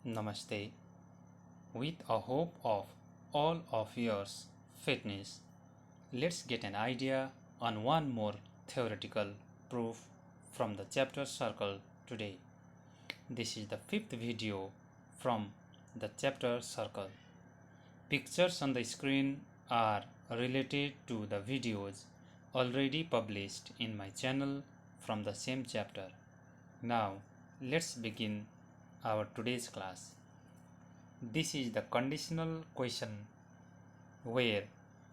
Namaste. With a hope of all of yours fitness, let's get an idea on one more theoretical proof from the chapter circle today. This is the fifth video from the chapter circle. Pictures on the screen are related to the videos already published in my channel from the same chapter. Now, let's begin our today's class. This is the conditional question where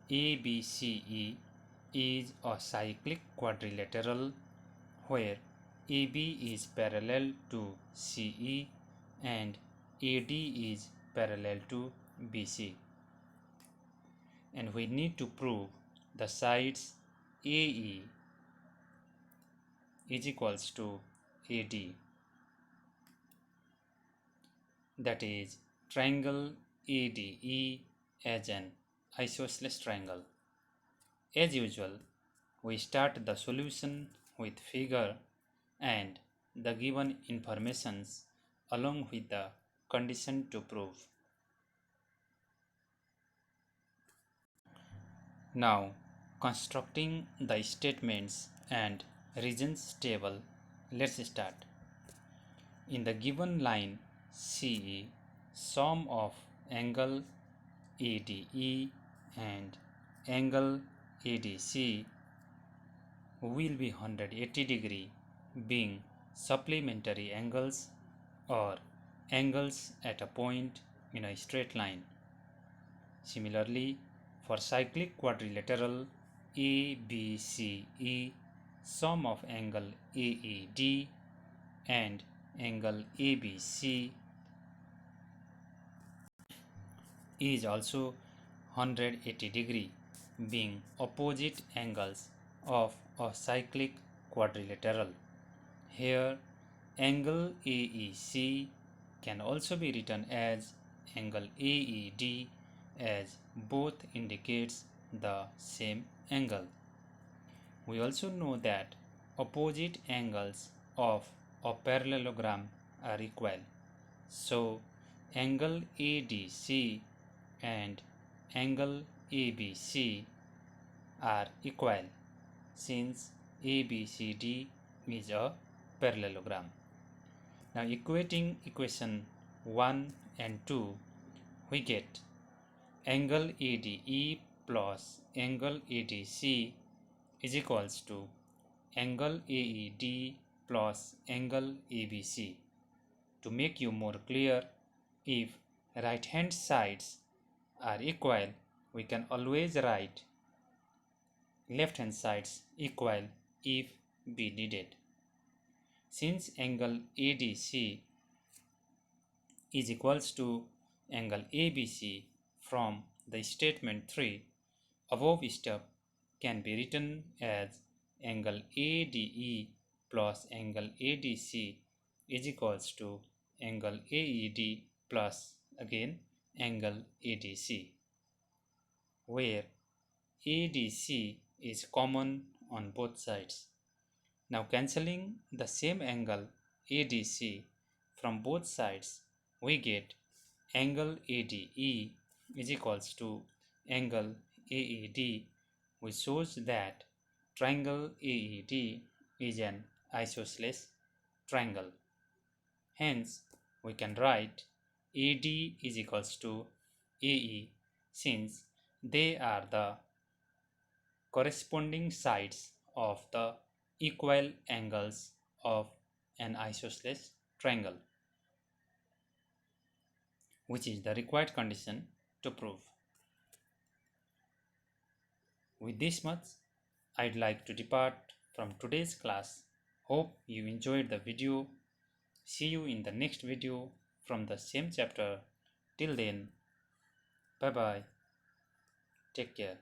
ABCE is a cyclic quadrilateral where AB is parallel to CE and AD is parallel to BC. And we need to prove the sides AE is equals to AD. That is triangle ADE as an isosceles triangle. As usual, we start the solution with figure and the given informations along with the condition to prove. Now, constructing the statements and regions table, let's start. In the given line CE, sum of angle ADE and angle ADC will be 180 degree, being supplementary angles or angles at a point in a straight line. Similarly, for cyclic quadrilateral ABCE, sum of angle AED and angle ABC is also 180 degree, being opposite angles of a cyclic quadrilateral. Here, angle AEC can also be written as angle AED as both indicates the same angle. We also know that opposite angles of a parallelogram are equal. So, angle ADC and angle ABC are equal since ABCD is a parallelogram. Now, equating equation 1 and 2, we get angle ADE plus angle ADC is equals to angle AED plus angle ABC. To make you more clear, if right hand sides are equal, we can always write left hand sides equal if be needed. Since angle ADC is equals to angle ABC from the statement 3, above step can be written as angle ADE plus angle ADC is equals to angle AED plus again angle ADC, where ADC is common on both sides. Now cancelling the same angle ADC from both sides, we get angle ADE is equals to angle AED, which shows that triangle AED is an isosceles triangle. Hence, we can write AD is equals to AE since they are the corresponding sides of the equal angles of an isosceles triangle, which is the required condition to prove. With this much, I'd like to depart from today's class. Hope you enjoyed the video. See you in the next video from the same chapter. Till then, bye bye. Take care.